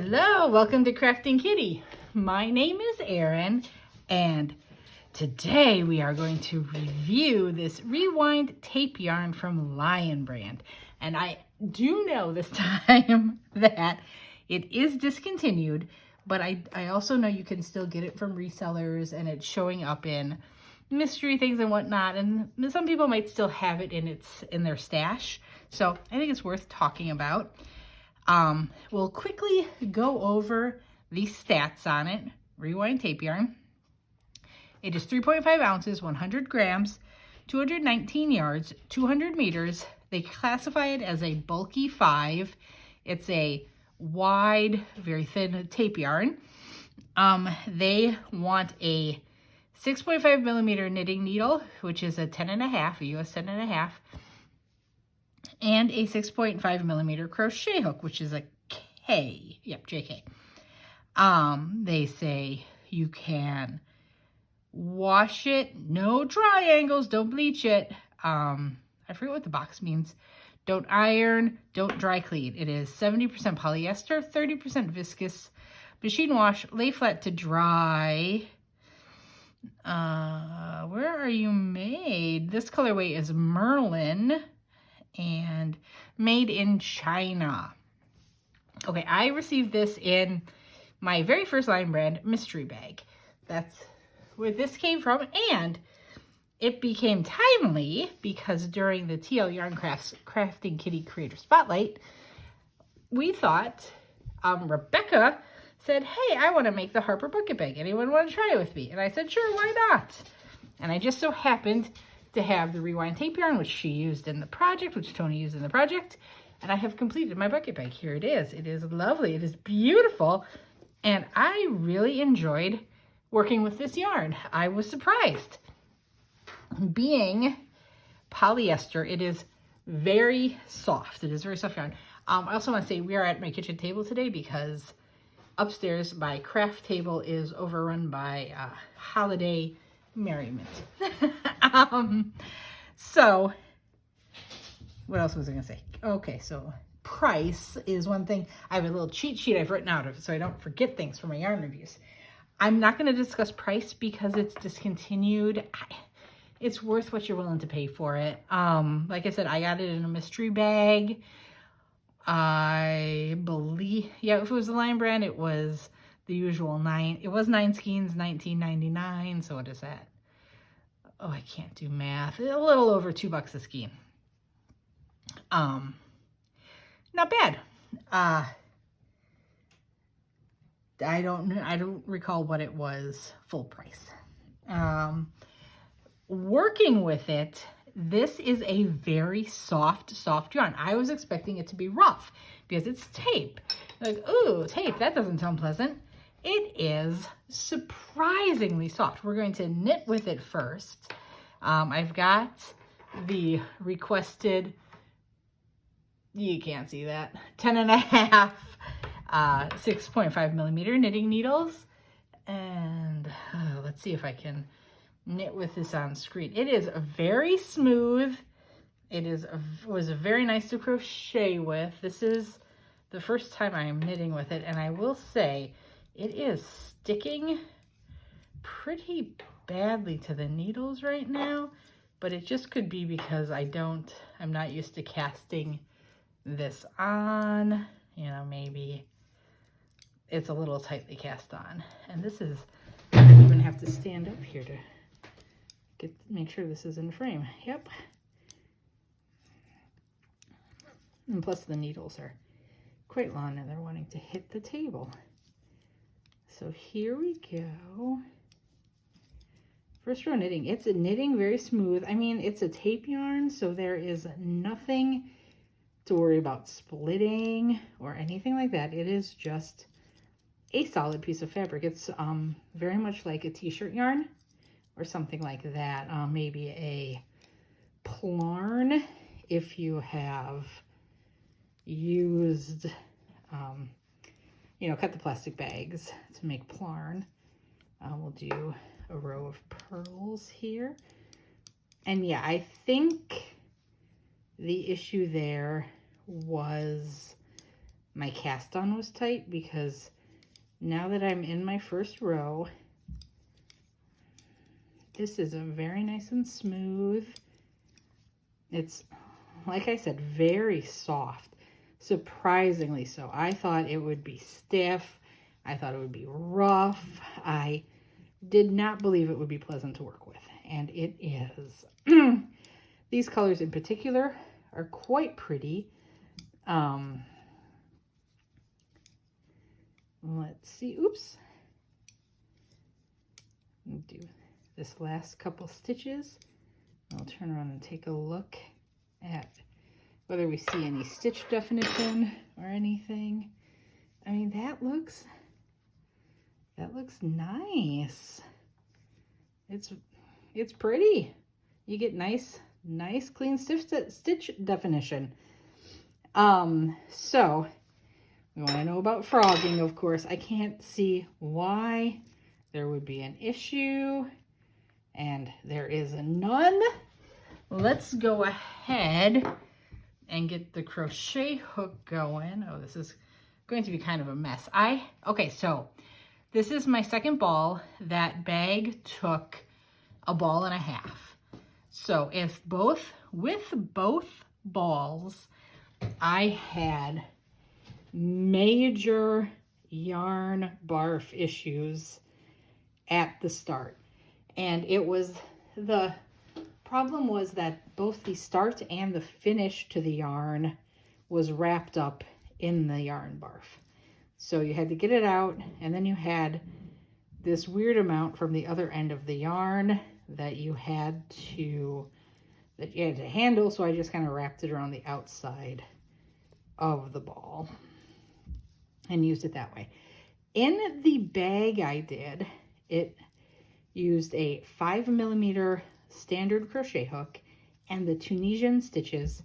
Hello, welcome to Krafting Kitty. My name is Erin, and today we are going to review this rewind tape yarn from Lion brand. And I do know this time that it is discontinued, but I also know you can still get it from resellers, and it's showing up in mystery things and whatnot, and some people might still have it in their stash. So I think it's worth talking about. We'll quickly go over the stats on it. Rewind tape yarn. It is 3.5 ounces, 100 grams, 219 yards, 200 meters. They classify it as a bulky 5. It's a wide, very thin tape yarn. They want a 6.5 millimeter knitting needle, which is a 10.5, a US 10.5. And a 6.5 millimeter crochet hook, which is a K. Yep, JK. They say you can wash it, no triangles, don't bleach it. I forget what the box means. Don't iron, don't dry clean. It is 70% polyester, 30% viscose, machine wash, lay flat to dry. Where are you made? This colorway is Merlin and made in China. Okay, I received this in my very first Lion brand mystery bag. That's where this came from, and it became timely because during the TL Yarn Crafts Krafting Kitty Creator Spotlight, we thought, Rebecca said, hey, I want to make the Harper bucket bag. Anyone want to try it with me? And I said, sure, why not? And I just so happened to have the rewind tape yarn, which she used in the project, which Tony used in the project, and I have completed my bucket bag. Here it is. It is lovely. It is beautiful, and I really enjoyed working with this yarn. I was surprised. Being polyester, it is very soft. It is very soft yarn. I also want to say we are at my kitchen table today because upstairs my craft table is overrun by holiday merriment. So what else was I gonna say? Okay, so price is one thing. I have a little cheat sheet I've written out of so I don't forget things for my yarn reviews. I'm not going to discuss price because it's discontinued. It's worth what you're willing to pay for it. Like I said, I got it in a mystery bag. I believe, yeah, if it was the Lion brand, it was the usual 9. It was 9 skeins, $19.99. So what is that? Oh, I can't do math. A little over $2 a skein. Not bad. I don't recall what it was full price. Working with it, this is a very soft yarn. I was expecting it to be rough because it's tape. Like, ooh, tape, that doesn't sound pleasant. It is surprisingly soft. We're going to knit with it first. I've got the requested, you can't see that, 10.5, 6.5 millimeter knitting needles. And let's see if I can knit with this on screen. It is very smooth. It was very nice to crochet with. This is the first time I am knitting with it, and I will say it is sticking pretty badly to the needles right now, but it just could be because I'm not used to casting this on. You know, maybe it's a little tightly cast on. And this is, I'm gonna have to stand up here to make sure this is in frame. Yep. And plus the needles are quite long and they're wanting to hit the table. So here we go. First row knitting. It's a knitting very smooth. I mean, it's a tape yarn, so there is nothing to worry about splitting or anything like that. It is just a solid piece of fabric. It's very much like a t-shirt yarn or something like that. Maybe a plarn if you have used, you know, cut the plastic bags to make plarn. We'll do a row of pearls here. And yeah, I think the issue there was my cast on was tight, because now that I'm in my first row, this is a very nice and smooth. It's, like I said, very soft, surprisingly so. I thought it would be stiff. I thought it would be rough. I did not believe it would be pleasant to work with, and it is. These colors in particular are quite pretty. Let's see. Oops. Do this last couple stitches. I'll turn around and take a look at whether we see any stitch definition or anything. I mean, that looks nice. It's pretty. You get nice clean stitch definition. So we want to know about frogging, of course. I can't see why there would be an issue, and there is none. Let's go ahead and get the crochet hook going. Oh, this is going to be kind of a mess. Okay, so this is my second ball. That bag took a ball and a half. So with both balls, I had major yarn barf issues at the start. And the problem was that both the start and the finish to the yarn was wrapped up in the yarn barf. So you had to get it out, and then you had this weird amount from the other end of the yarn that you had to handle, so I just kind of wrapped it around the outside of the ball and used it that way. In the bag I did, it used a 5mm standard crochet hook, and the Tunisian stitches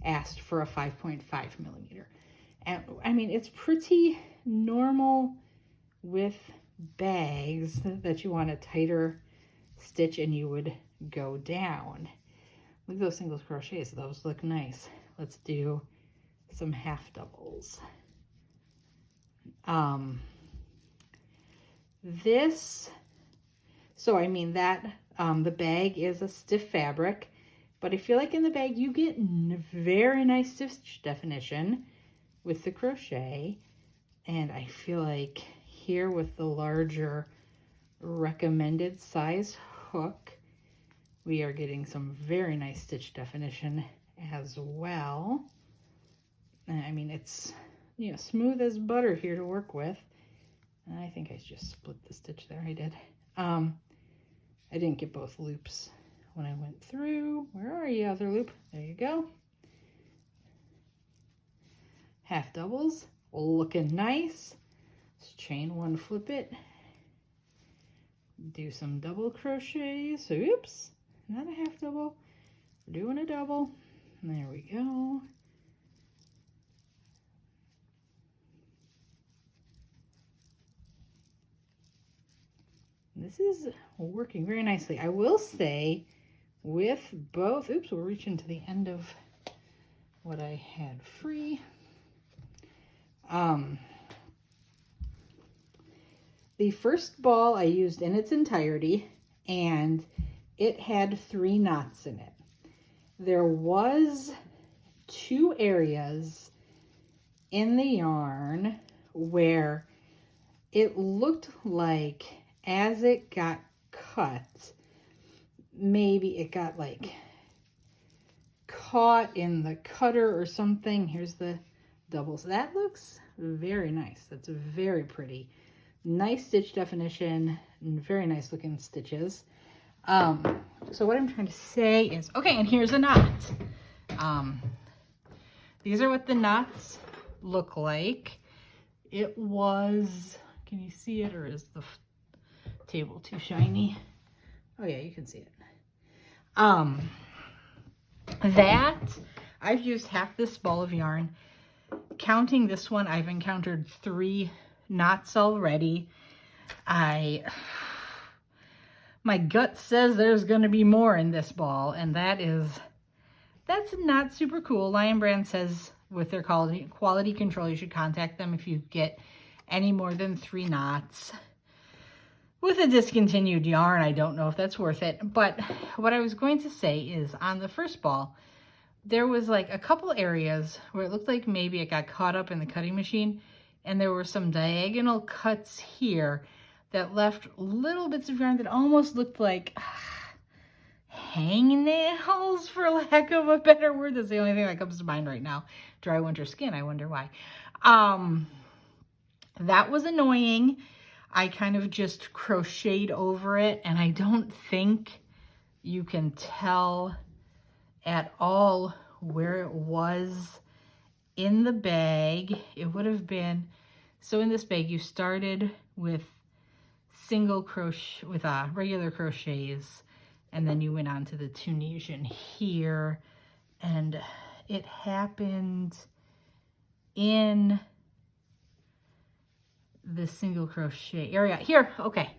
asked for a 5.5mm. And I mean, it's pretty normal with bags that you want a tighter stitch and you would go down. Look at those single crochets, those look nice. Let's do some half doubles. So I mean that the bag is a stiff fabric, but I feel like in the bag you get very nice stitch definition with the crochet, and I feel like here with the larger recommended size hook, we are getting some very nice stitch definition as well. I mean, it's, you know, smooth as butter here to work with. And I think I just split the stitch there. I did. I didn't get both loops when I went through. Where are you, other loop? There you go. Half doubles, looking nice. Let's chain one, flip it. Do some double crochets. Oops, not a half double. We're doing a double. There we go. This is working very nicely. I will say with both, oops, we're reaching to the end of what I had free. The first ball I used in its entirety, and it had 3 knots in it. There was 2 areas in the yarn where it looked like as it got cut, maybe it got like caught in the cutter or something. Here's the doubles. That looks very nice. That's very pretty. Nice stitch definition and very nice looking stitches. So what I'm trying to say is, okay, and here's a knot. These are what the knots look like. It was, can you see it, or is the table too shiny? Oh yeah, you can see it. That I've used half this ball of yarn. Counting this one, I've encountered 3 knots already. My gut says there's going to be more in this ball, and that's not super cool. Lion Brand says with their quality control. You should contact them if you get any more than 3 knots. With a discontinued yarn, I don't know if that's worth it. But what I was going to say is on the first ball, there was like a couple areas where it looked like maybe it got caught up in the cutting machine, and there were some diagonal cuts here that left little bits of yarn that almost looked like hangnails, for lack of a better word. That's the only thing that comes to mind right now. Dry winter skin, I wonder why. That was annoying. I kind of just crocheted over it, and I don't think you can tell at all where it was in the bag. It would have been, so in this bag you started with single crochet, with regular crochets, and then you went on to the Tunisian here, and it happened in the single crochet area here. Okay,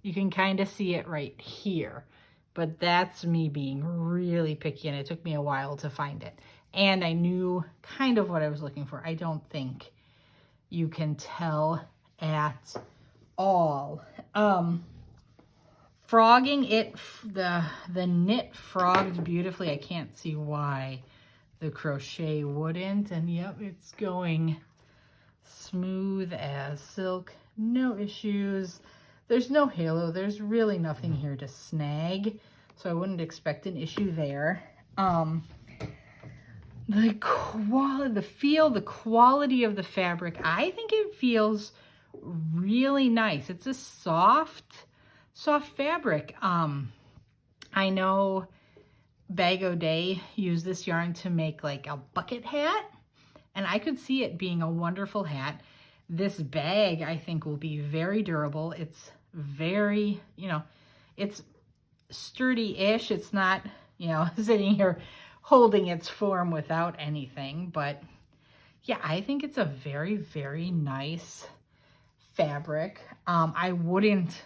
you can kind of see it right here, but that's me being really picky, and it took me a while to find it, and I knew kind of what I was looking for. I don't think you can tell at all. Frogging it, the knit frogged beautifully. I can't see why the crochet wouldn't, and yep, it's going smooth as silk, no issues. There's no halo, there's really nothing here to snag, so I wouldn't expect an issue there. The quality, the feel, the quality of the fabric, I think it feels really nice. It's a soft fabric. I know Bag O'Day used this yarn to make like a bucket hat, and I could see it being a wonderful hat. This bag, I think, will be very durable. It's very, it's sturdy-ish. It's not, sitting here holding its form without anything. But yeah, I think it's a very, very nice fabric. I wouldn't,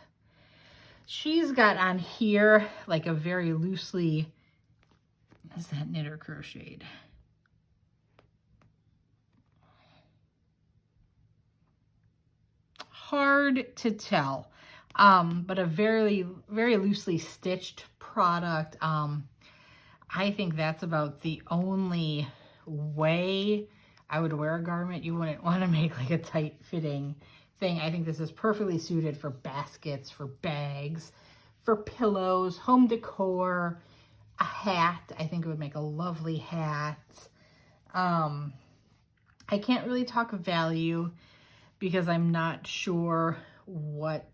she's got on here like a very loosely, is that knit or crocheted? Hard to tell, but a very, very loosely stitched product. I think that's about the only way I would wear a garment. You wouldn't want to make like a tight fitting thing. I think this is perfectly suited for baskets, for bags, for pillows, home decor, a hat. I think it would make a lovely hat. I can't really talk value because I'm not sure what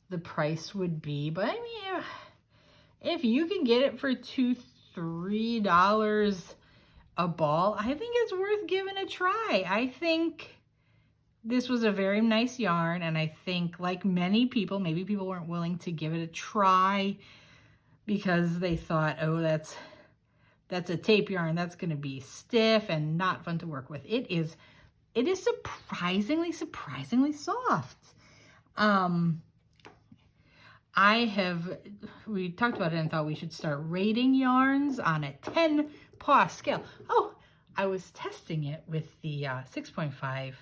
the price would be. But I mean, if you can get it for $2-3 a ball, I think it's worth giving a try. I think this was a very nice yarn, and I think, like many people, maybe people weren't willing to give it a try because they thought, oh, that's a tape yarn, that's going to be stiff and not fun to work with. It is surprisingly soft. We talked about it and thought we should start rating yarns on a 10-paw scale. Oh, I was testing it with the 6.5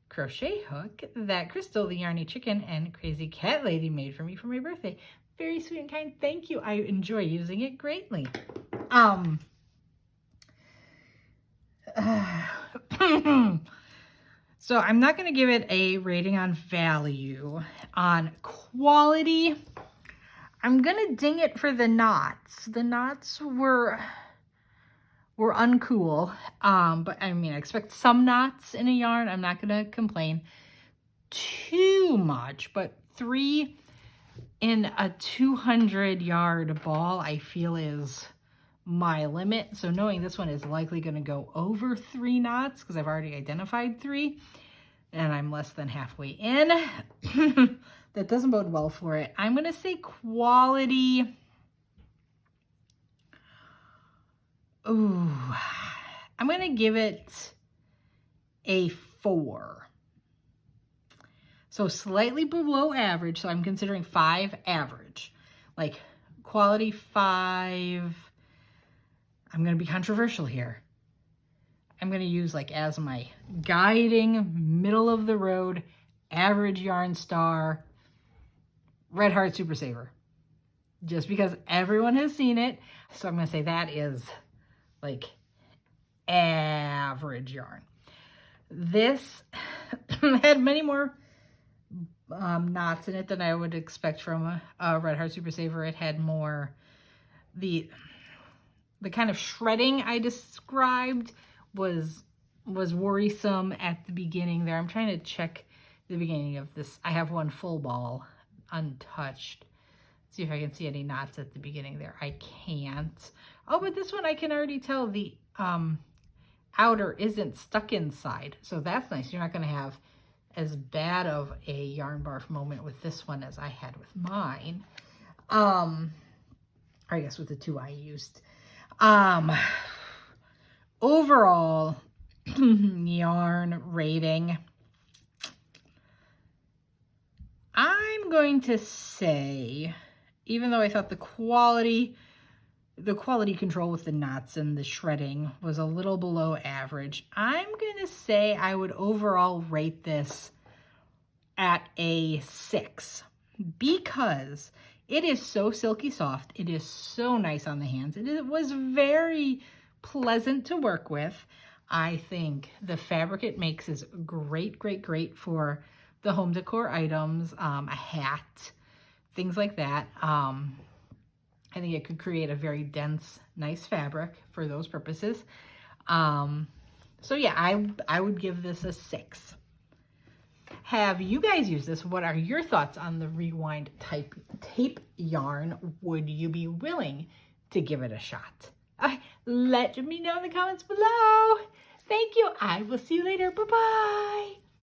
crochet hook that Crystal, the Yarny Chicken, and Crazy Cat Lady made for me for my birthday. Very sweet and kind. Thank you. I enjoy using it greatly. So I'm not going to give it a rating on value. On quality, I'm going to ding it for the knots. The knots were uncool. But I mean, I expect some knots in a yarn. I'm not going to complain too much, but 3 in a 200-yard ball, I feel is my limit. So knowing this one is likely going to go over 3 knots because I've already identified 3 and I'm less than halfway in, that doesn't bode well for it. I'm going to say quality. Ooh, I'm going to give it a 4. So slightly below average. So I'm considering 5 average, like quality 5. I'm going to be controversial here. I'm going to use like as my guiding middle of the road average yarn star, Red Heart Super Saver. Just because everyone has seen it. So I'm going to say that is like average yarn. This had many more knots in it than I would expect from a Red Heart Super Saver. It had more, the kind of shredding I described was worrisome at the beginning there. I'm trying to check the beginning of this. I have one full ball untouched. See if I can see any knots at the beginning there. I can't. Oh, but this one I can already tell the outer isn't stuck inside. So that's nice. You're not going to have as bad of a yarn barf moment with this one as I had with mine. Or I guess with the two I used. Overall yarn rating, I'm going to say, even though I thought the quality control with the knots and the shredding was a little below average, I'm going to say I would overall rate this at a 6 because it is so silky soft. It is so nice on the hands. It was very pleasant to work with. I think the fabric it makes is great, great, great for the home decor items, a hat, things like that. I think it could create a very dense, nice fabric for those purposes. So yeah, I would give this a 6. Have you guys used this? What are your thoughts on the rewind tape yarn? Would you be willing to give it a shot? Let me know in the comments below. Thank you. I will see you later. Bye-bye.